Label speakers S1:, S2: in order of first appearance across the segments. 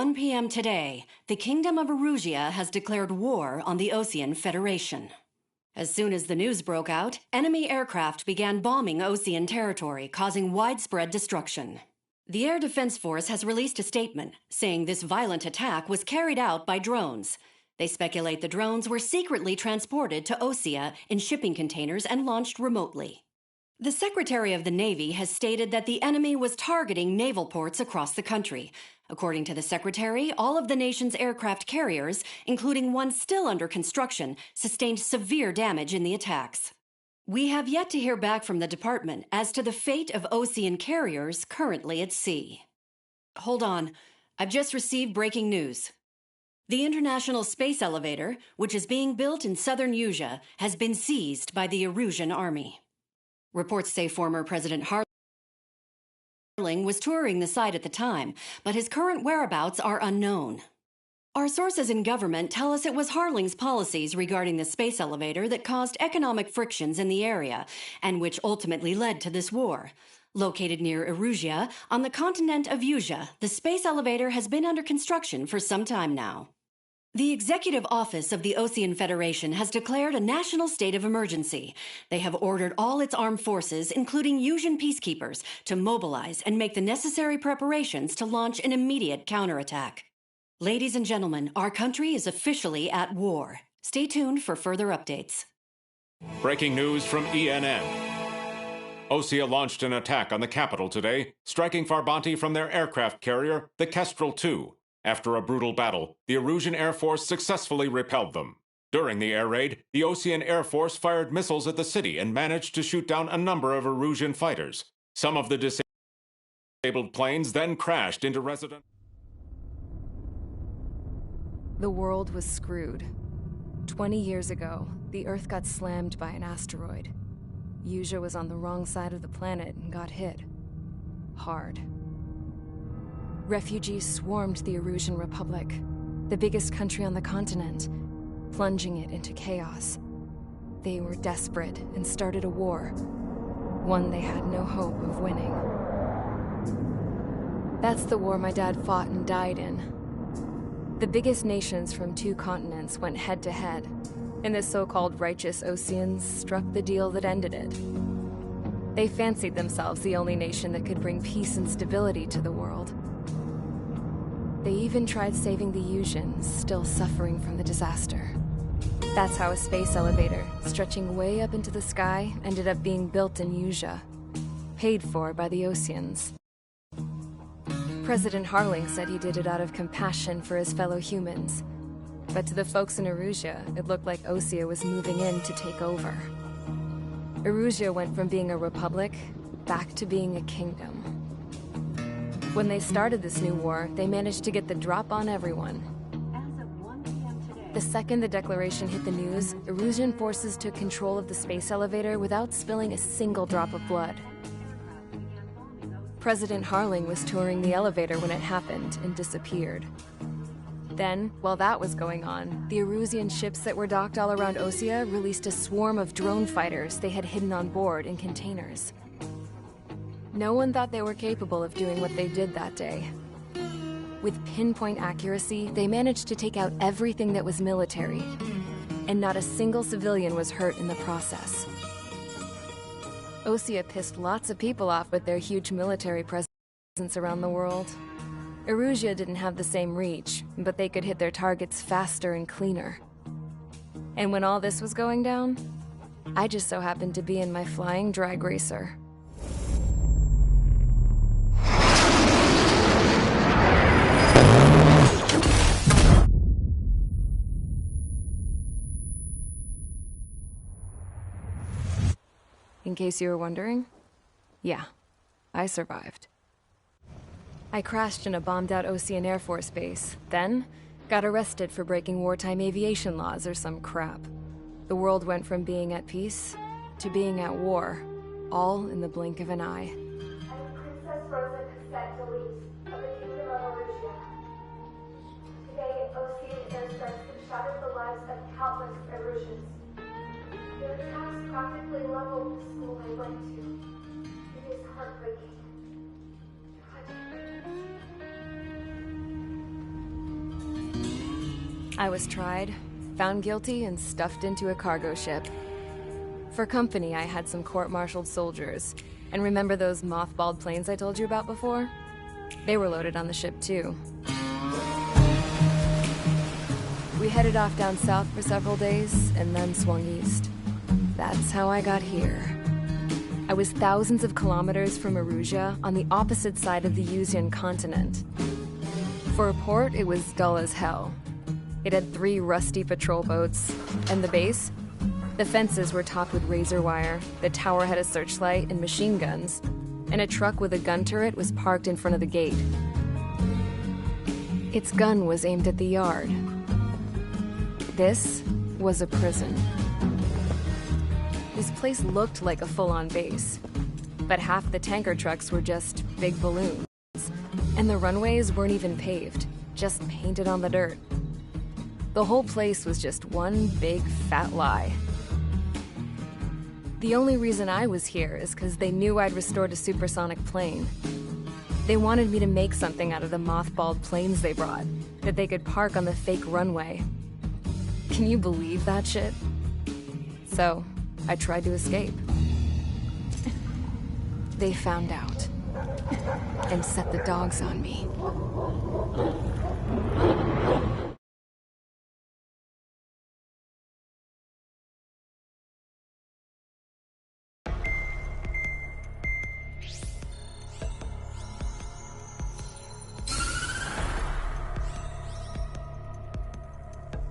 S1: 1 p.m. today, the Kingdom of Erusia has declared war on the Osean Federation. As soon as the news broke out, enemy aircraft began bombing Osean territory, causing widespread destruction. The Air Defense Force has released a statement saying this violent attack was carried out by drones. They speculate the drones were secretly transported to Osea in shipping containers and launched remotely. The Secretary of the Navy has stated that the enemy was targeting naval ports across the country. According to the Secretary, all of the nation's aircraft carriers, including one still under construction, sustained severe damage in the attacks. We have yet to hear back from the department as to the fate of Osean carriers currently at sea. Hold on. I've just received breaking news. The International Space Elevator, which is being built in southern Erusia, has been seized by the Erusian army. Reports say former President Harling was touring the site at the time, but his current whereabouts are unknown. Our sources in government tell us it was Harling's policies regarding the space elevator that caused economic frictions in the area, and which ultimately led to this war. Located near Erusia, on the continent of Erusia, the space elevator has been under construction for some time now. The Executive Office of the Osean Federation has declared a national state of emergency. They have ordered all its armed forces, including Erusian peacekeepers, to mobilize and make the necessary preparations to launch an immediate counterattack. Ladies and gentlemen, our country is officially at war. Stay tuned for further updates.
S2: Breaking news from ENN. Osea launched an attack on the capital today, striking Farbanti from their aircraft carrier, the Kestrel II. After a brutal battle, the Erusian Air Force successfully repelled them. During the air raid, the Osean Air Force fired missiles at the city and managed to shoot down a number of Erusian fighters. Some of the disabled planes then crashed into resident...
S3: The world was screwed. 20 years ago, the Earth got slammed by an asteroid. Erusia was on the wrong side of the planet and got hit. Hard. Refugees swarmed the Erusian Republic, the biggest country on the continent, plunging it into chaos. They were desperate and started a war, one they had no hope of winning. That's the war my dad fought and died in. The biggest nations from 2 continents went head-to-head, and the so-called righteous Oseans struck the deal that ended it. They fancied themselves the only nation that could bring peace and stability to the world. They even tried saving the Erusians, still suffering from the disaster. That's how a space elevator, stretching way up into the sky, ended up being built in Erusia, paid for by the Oseans. President Harling said he did it out of compassion for his fellow humans. But to the folks in Erusia, it looked like Osea was moving in to take over. Erusia went from being a republic back to being a kingdom. When they started this new war, they managed to get the drop on everyone.
S1: As of 1 p.m. today...
S3: The second the declaration hit the news, Erusian forces took control of the space elevator without spilling a single drop of blood. President Harling was touring the elevator when it happened and disappeared. Then, while that was going on, the Erusian ships that were docked all around Osea released a swarm of drone fighters they had hidden on board in containers. No one thought they were capable of doing what they did that day. With pinpoint accuracy, they managed to take out everything that was military, and not a single civilian was hurt in the process. Osea pissed lots of people off with their huge military presence around the world. Erusia didn't have the same reach, but they could hit their targets faster and cleaner. And when all this was going down, I just so happened to be in my flying drag racer. In case you were wondering, yeah, I survived. I crashed in a bombed-out Osean Air Force base, then got arrested for breaking wartime aviation laws or some crap. The world went from being at peace to being at war, all in the blink of an eye.
S4: I'm Princess Rosa Cassette Delise of the Kingdom of Erusia. Today, Osean airstrikes have shattered the lives of countless Erusians. Their attacks practically leveled the school I went to. It is heartbreaking.
S3: I was tried, found guilty, and stuffed into a cargo ship. For company, I had some court-martialed soldiers. And remember those mothballed planes I told you about before? They were loaded on the ship, too. We headed off down south for several days, and then swung east. That's how I got here. I was thousands of kilometers from Erusia, on the opposite side of the Usian continent. For a port, it was dull as hell. It had 3 rusty patrol boats. And the base? The fences were topped with razor wire, the tower had a searchlight and machine guns, and a truck with a gun turret was parked in front of the gate. Its gun was aimed at the yard. This was a prison. This place looked like a full-on base, but half the tanker trucks were just big balloons. And the runways weren't even paved, just painted on the dirt. The whole place was just one big fat lie. The only reason I was here is because they knew I'd restored a supersonic plane. They wanted me to make something out of the mothballed planes they brought, that they could park on the fake runway. Can you believe that shit? So, I tried to escape. They found out and set the dogs on me.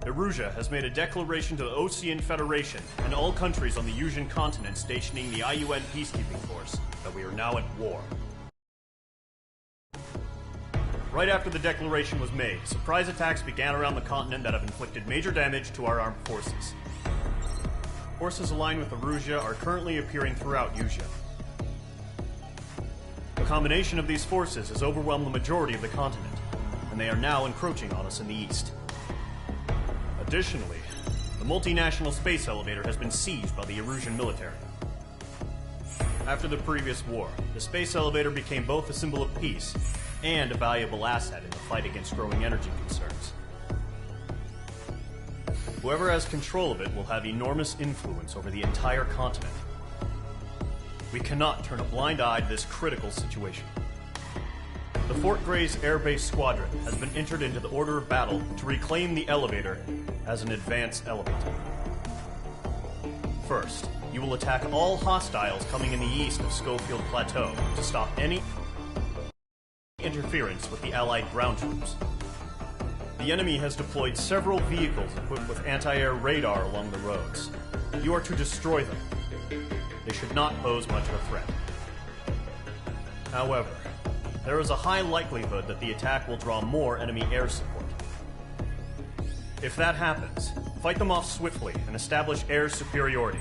S5: Erusia has made a declaration to the Ocean Federation and all countries on the Usian continent stationing the IUN peacekeeping force that we are now at war. Right after the declaration was made, surprise attacks began around the continent that have inflicted major damage to our armed forces. Forces aligned with Erusia are currently appearing throughout Usia. The combination of these forces has overwhelmed the majority of the continent, and they are now encroaching on us in the east. Additionally, the multinational space elevator has been seized by the Erusian military. After the previous war, the space elevator became both a symbol of peace and a valuable asset in the fight against growing energy concerns. Whoever has control of it will have enormous influence over the entire continent. We cannot turn a blind eye to this critical situation. The Fort Gray's Air Base Squadron has been entered into the order of battle to reclaim the elevator as an advance element. First, you will attack all hostiles coming in the east of Schofield Plateau to stop any interference with the Allied ground troops. The enemy has deployed several vehicles equipped with anti-air radar along the roads. You are to destroy them. They should not pose much of a threat. However, there is a high likelihood that the attack will draw more enemy air support. If that happens, fight them off swiftly and establish air superiority.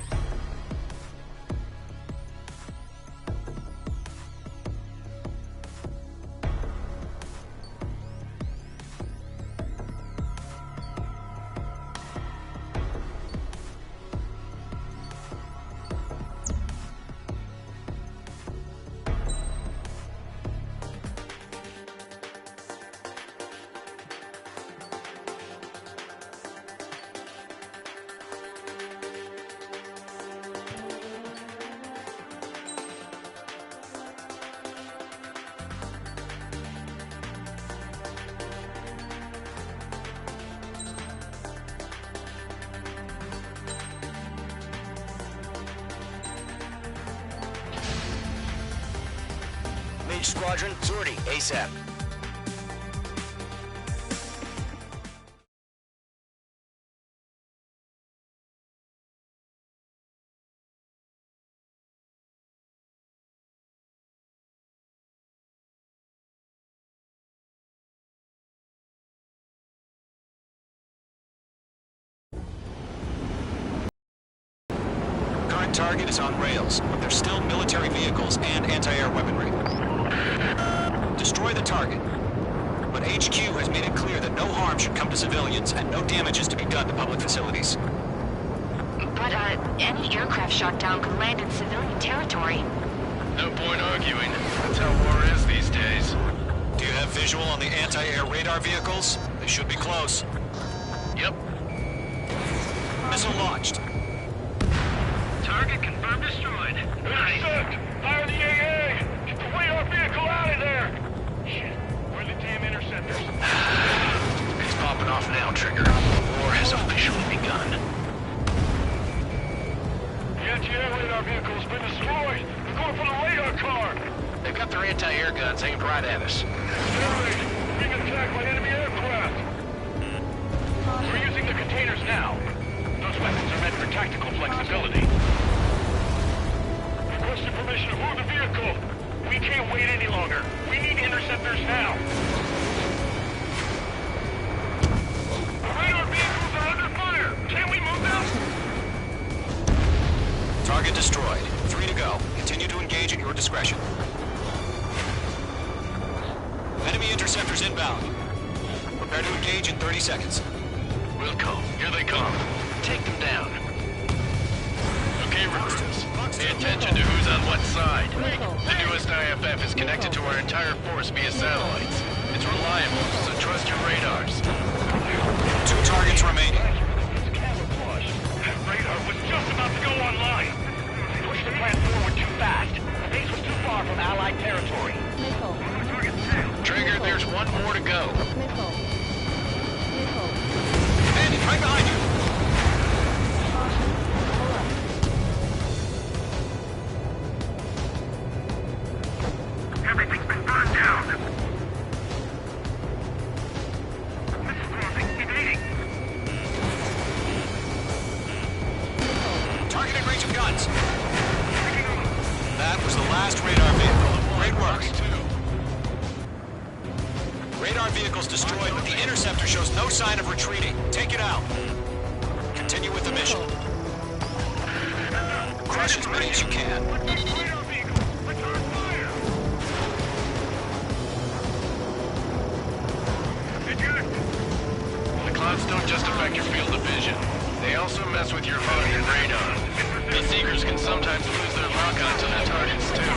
S6: Squadron, sortie, ASAP. Current target is on rails, but there's still military vehicles and anti-air weaponry. Destroy the target. But HQ has made it clear that no harm should come to civilians and no damage is to be done to public facilities.
S7: But, any aircraft shot down could land in civilian territory.
S8: No point arguing. That's how war is these days.
S6: Do you have visual on the anti-air radar vehicles? They should be close.
S8: Yep.
S6: Missile launched.
S8: Target confirmed destroyed. Intercept! Fire the AA! Get the radar vehicle out of there! Shit, where are the damn interceptors?
S6: It's popping off now, Trigger. War has officially begun.
S8: The anti-air radar vehicle's been destroyed! They're going for the radar car!
S6: They've got their anti-air guns aimed right at us.
S8: We're being attacked by enemy aircraft! We're using the containers now. Those weapons are meant for tactical flexibility. Requesting permission to move the vehicle. We can't wait any longer. We need interceptors now. The radar vehicles are under fire. Can we move them?
S6: Target destroyed. 3 to go. Continue to engage at your discretion. Enemy interceptors inbound. Prepare to engage in 30 seconds.
S8: Wilco, here they come. Take them down. Okay, recruits. Pay attention to who's on what side. The newest IFF is connected to our entire force via satellites. It's reliable, so trust your radars.
S6: 2 targets remaining.
S8: Camouflage. That radar was just about to go online. Pushed the plan forward too fast. The base was too far from Allied territory.
S6: Trigger, there's 1 more to go. Andy, right behind you.
S8: Everything's been burned down. This is losing. Evading.
S6: Targeting range of guns. That was the last radar vehicle. Great work. Radar vehicle's destroyed, but the interceptor shows no sign of retreating. Take it out. Continue with the mission. Crush as many as you can.
S8: Radar vehicle. Return fire. The clouds don't just affect your field of vision. They also mess with your HUD and radar. The Seekers can sometimes lose their lock onto their targets, too.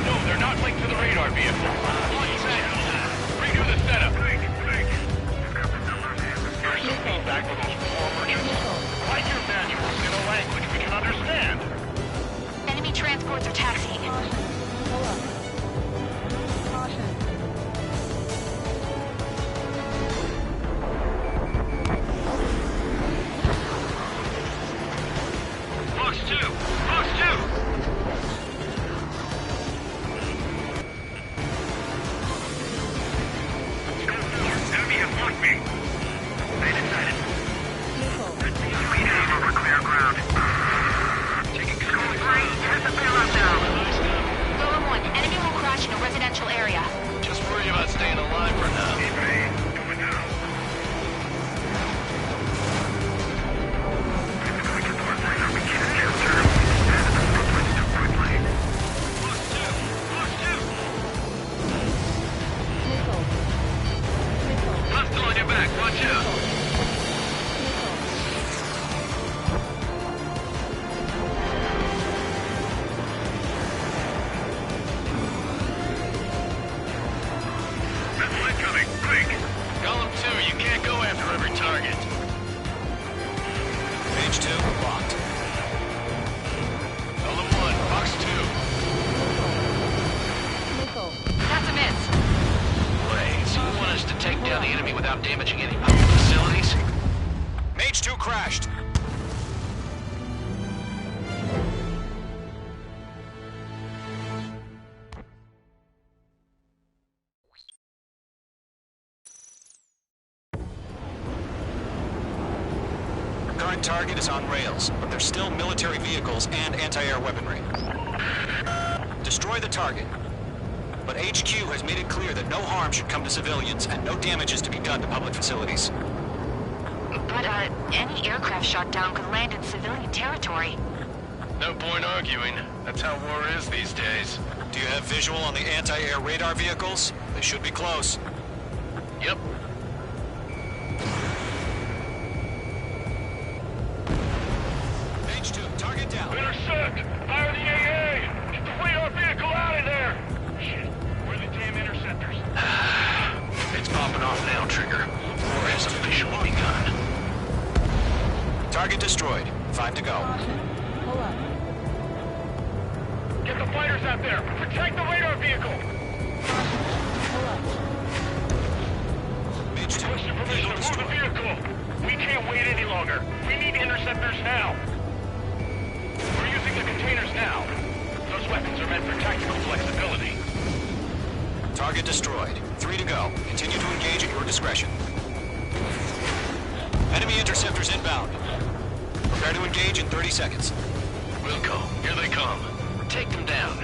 S8: No, they're not linked to the radar vehicle. One second. Redo the setup. Here's some feedback for those poor merchants. Write your manuals in a language we can understand.
S7: Enemy transports are taxiing.
S8: Box 2! Box 2! Enemy has blocked me. They decided. We have over clear ground. Taking control of ground. Here's the bailout now.
S7: Golem 1, enemy will crash in a residential area.
S8: Just worry about staying alive for now. Coming now. We can't capture him. It's too quickly. Box 2! Box 2! Hostile on your back. Watch out. Missile incoming. Quick. Golem 2, you can't go after every target.
S6: Page 2, locked.
S8: Golem 1, box 2.
S7: That's a miss.
S6: Wait, so you want us to take down the enemy without damaging any public facilities? Mage 2 crashed. Current target is on rails, but there's still military vehicles and anti-air weaponry. Destroy the target. But HQ has made it clear that no harm should come to civilians and no damage is to be done to public facilities.
S7: But, any aircraft shot down could land in civilian territory.
S8: No point arguing. That's how war is these days.
S6: Do you have visual on the anti-air radar vehicles? They should be close.
S8: Yep.
S6: Page 2, target down.
S8: Intercept! Fire the AA! Get the radar vehicle out of there! Shit, where are the damn interceptors?
S6: It's popping off now, Trigger. War Target destroyed. 5 to go.
S9: Pull up.
S8: Get the fighters out there! Protect the radar vehicle!
S9: Pull up.
S6: Mage 2.
S8: What's your permission to move the vehicle? We can't wait any longer. We need interceptors now. We're using the containers now. Those weapons are meant for tactical flexibility.
S6: Target destroyed. 3 to go. Continue to engage at your discretion. Enemy interceptors inbound. Prepare to engage in 30 seconds.
S8: Wilco, here they come. Take them down.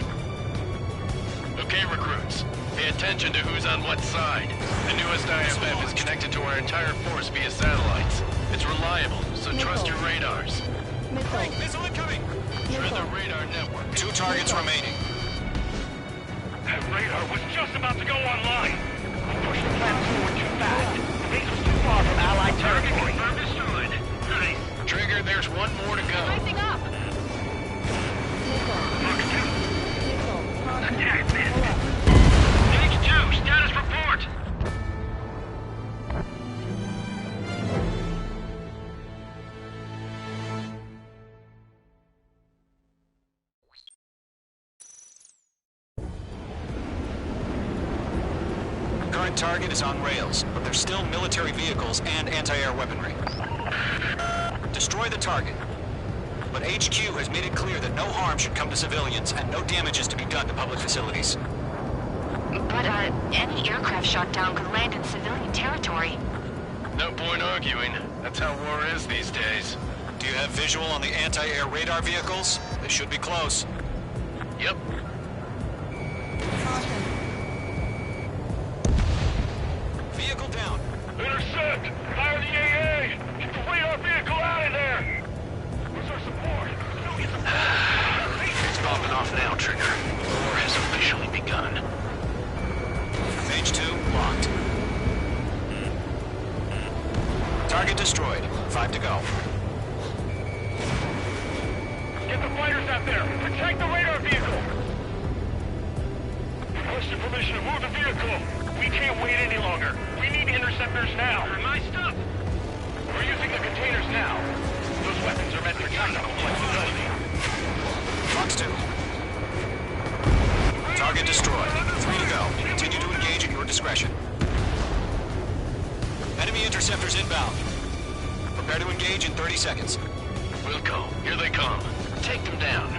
S8: Okay, recruits. Pay attention to who's on what side. The newest IFF is connected to our entire force via satellites. It's reliable, so trust your radars.
S9: Missile.
S6: Missile incoming!
S8: You're in the radar network.
S6: 2 targets remaining.
S8: That radar was just about to go online. We pushed the plan forward too fast. The base was too far from Allied territory. Understood. Nice. Trigger, there's one more to go.
S7: Rising up!
S9: Missile. Missile.
S8: Attack this.
S9: Pull up.
S8: Stage 2, status report.
S6: Current target is on rails, but there's still military vehicles and anti-air weaponry. Destroy the target. But HQ has made it clear that no harm should come to civilians and no damage is to be done to public facilities.
S7: But, any aircraft shot down could land in civilian territory.
S8: No point arguing. That's how war is these days.
S6: Do you have visual on the anti-air radar vehicles? They should be close.
S8: Yep.
S9: Caution.
S6: Vehicle down.
S8: Intercept! Fire the AA! Get the radar vehicle out of there! Where's our support? It's popping off now, Trigger. War has officially begun.
S6: Phase 2 locked. Target destroyed. 5 to go.
S8: Get the fighters out there! Protect the radar vehicle! Requested permission to move the vehicle! We can't wait any longer! We need interceptors now! My stuff! We're using the containers now. Those weapons are meant for tactical flexibility.
S6: Fox 2. Target destroyed. 3 to go. Continue to engage at your discretion. Enemy interceptors inbound. Prepare to engage in 30 seconds.
S8: Wilco, here they come. Take them down.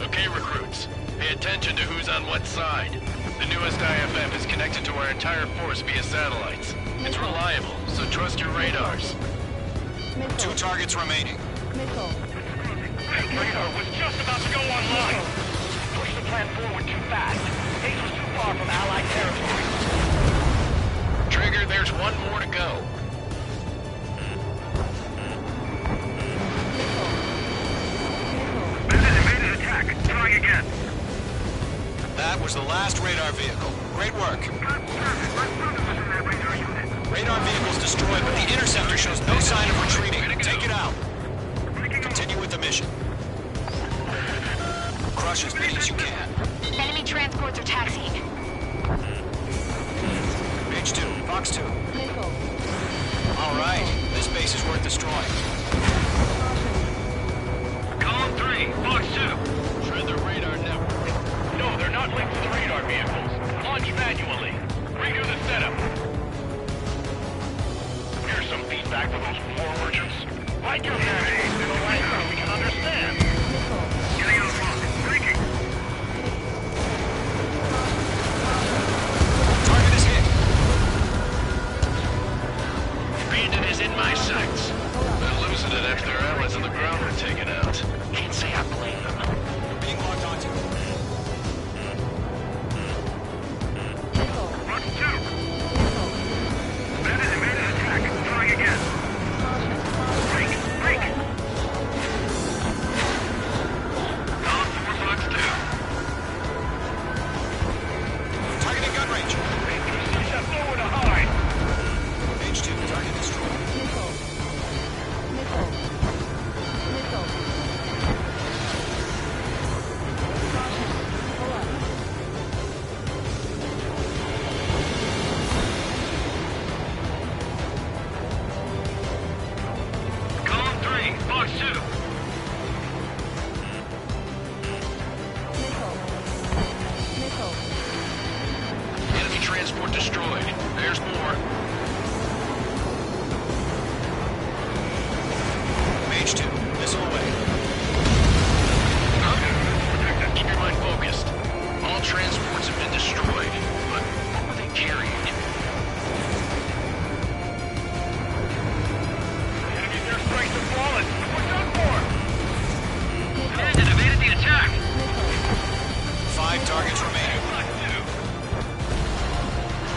S8: Okay, recruits. Pay attention to who's on what side. The newest IFF is connected to our entire force via satellites. It's reliable, so trust your radars.
S6: 2
S9: Missile.
S6: targets remaining.
S9: Missile.
S8: That radar was just about to go online. Push the plan forward too fast. Base was too far from Allied territory. Trigger, there's one more to go. Evaded attack. Try again.
S6: That was the last radar vehicle. Great work. Radar vehicle's destroyed, but the interceptor shows no sign of retreating. Take it out. Continue with the mission. Crush as many as you can.
S7: Enemy transports are taxiing.
S6: Page 2, Fox 2.
S9: Missile.
S6: All right, this base is worth destroying.
S8: Column 3, Fox 2. Shred the radar network. No, they're not linked to the radar vehicles. Launch manually. Redo the setup. Here's some feedback for those war merchants. Like your name in a language we can understand. Getting out of lock. Breaking.
S6: Target is hit.
S8: Bandit is in my sights. They're losing it after their allies on the ground were taken out. Can't say I blame them.
S6: You're being locked onto.
S9: Missile.
S8: Fox 2. Bandit evaded attack. Trying again.
S9: Caution.
S8: Break. transport destroyed. There's more.
S6: Mage 2, missile away.
S8: Protector, keep your mind focused. All transports have been destroyed, but what were they carrying? Enemy airstrikes have fallen. We're done for. Bandit evaded the attack.
S6: 5 targets remaining.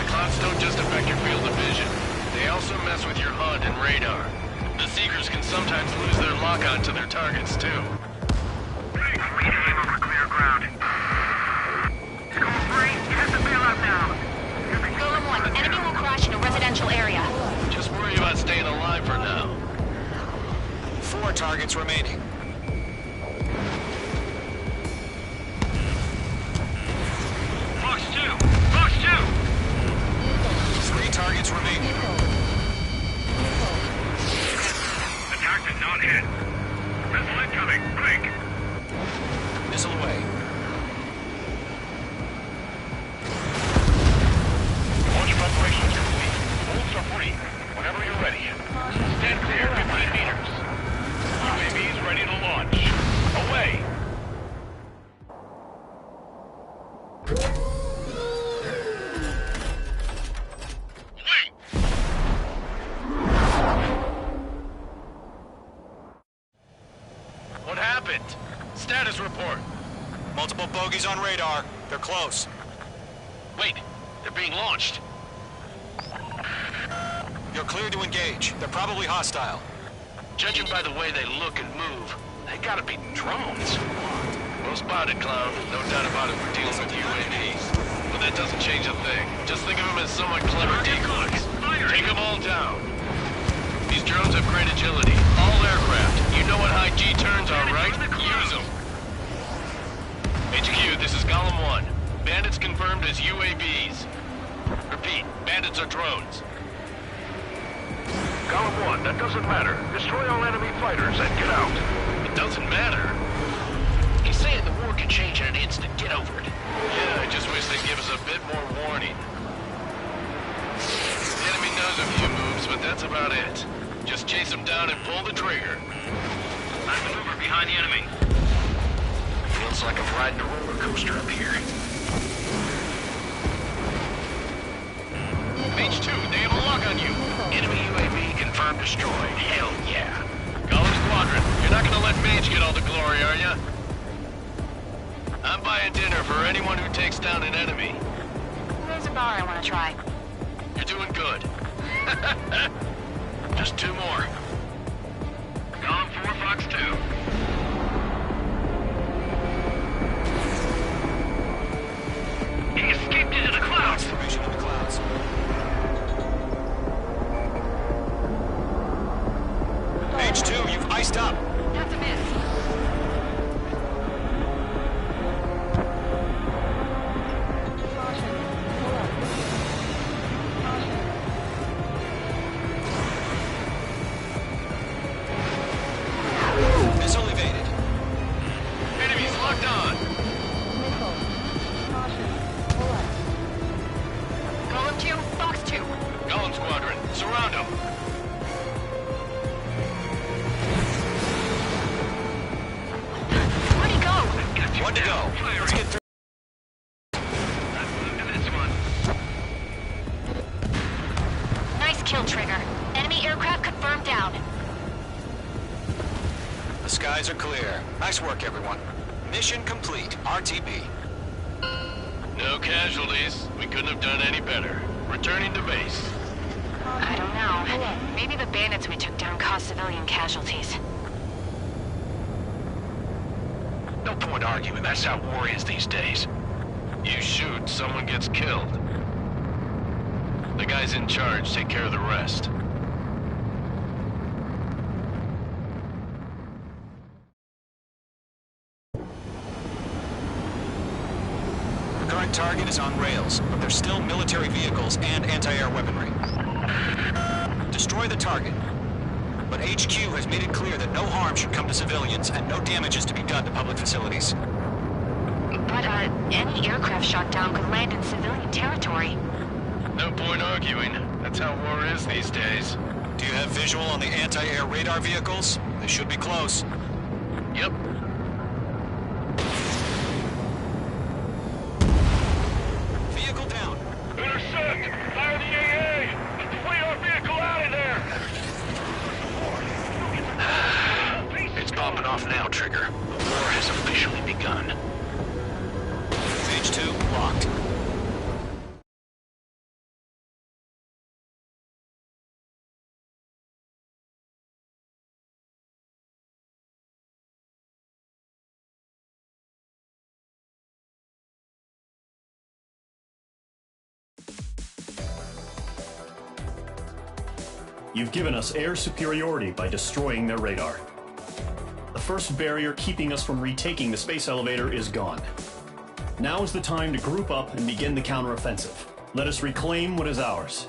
S8: The clouds don't just affect your field of vision. They also mess with your HUD and radar. The Seekers can sometimes lose their lock-on to their targets, too. Over clear ground. School 3, you have to bail out now.
S7: Golem 1, enemy will crash in a residential area.
S8: Just worry about staying alive for now.
S6: 4 targets remaining.
S8: Fox 2! Fox 2!
S6: 3 targets remaining.
S8: Attack did not hit. Missile incoming, quick!
S6: Missile away.
S8: Launch preparations complete. Bolts are free. Whenever you're ready. Stand clear 15 meters. UAVs ready to launch. Away! Wait! What happened? Status report.
S6: Multiple bogies on radar. They're close.
S8: Wait, they're being launched.
S6: You're clear to engage. They're probably hostile.
S8: Judging by the way they look and move, they gotta be drones. Well spotted, Clown. No doubt about it, we're dealing with UAVs. But that doesn't change a thing. Just think of them as somewhat clever decoys. Take them all down. These drones have great agility. All aircraft. You know what high G turns are, right? Use them. HQ, this is Golem 1. Bandits confirmed as UAVs. Repeat, bandits are drones. Golem 1, that doesn't matter. Destroy all enemy fighters and get out. It doesn't matter? He's saying the war can change in an instant. Get over it. Yeah, I just wish they'd give us a bit more warning. The enemy knows a few moves, but that's about it. Just chase them down and pull the trigger. I maneuver behind the enemy. Feels like I'm riding a roller coaster up here. Mage 2, they have a lock on you. Enemy UAV confirmed destroyed. Hell yeah. Golem Squadron, you're not gonna let Mage get all the glory, are ya? I'm buying dinner for anyone who takes down an enemy.
S7: There's a bar I want to try.
S8: You're doing good. Just 2 more. Golem 4, Fox 2. He escaped into the clouds!
S6: Formation in the clouds. Mage 2, you've iced up.
S7: That's a miss.
S9: Caution. Pull up. Caution.
S6: Missile evaded.
S8: Enemies locked on!
S9: Missile. Caution. Pull up.
S7: Golem 2, Fox 2.
S8: Golem Squadron, surround them!
S7: Where'd he go?
S6: One to go. Let's get through.
S7: Nice kill, Trigger. Enemy aircraft confirmed down.
S6: The skies are clear. Nice work, everyone. Mission complete. RTB.
S8: No casualties. We couldn't have done any better. Returning to base.
S7: I don't know. Maybe the bandits we took down caused civilian casualties.
S8: No point arguing. That's how war is these days. You shoot, someone gets killed. The guys in charge take care of the rest.
S6: The current target is on rails, but there's still military vehicles and anti-air weaponry. Destroy the target. But HQ has made it clear that no harm should come to civilians and no damage is to be done to public facilities.
S7: But, any aircraft shot down could land in civilian territory.
S8: point arguing. That's how war is these days.
S6: Do you have visual on the anti-air radar vehicles? They should be close.
S8: Yep.
S6: Vehicle down.
S8: Intercept! Fire the AA! Flee our vehicle out of there! It's popping off now, Trigger. The war has officially begun.
S6: Stage 2 locked.
S5: You've given us air superiority by destroying their radar. The first barrier keeping us from retaking the space elevator is gone. Now is the time to group up and begin the counteroffensive. Let us reclaim what is ours.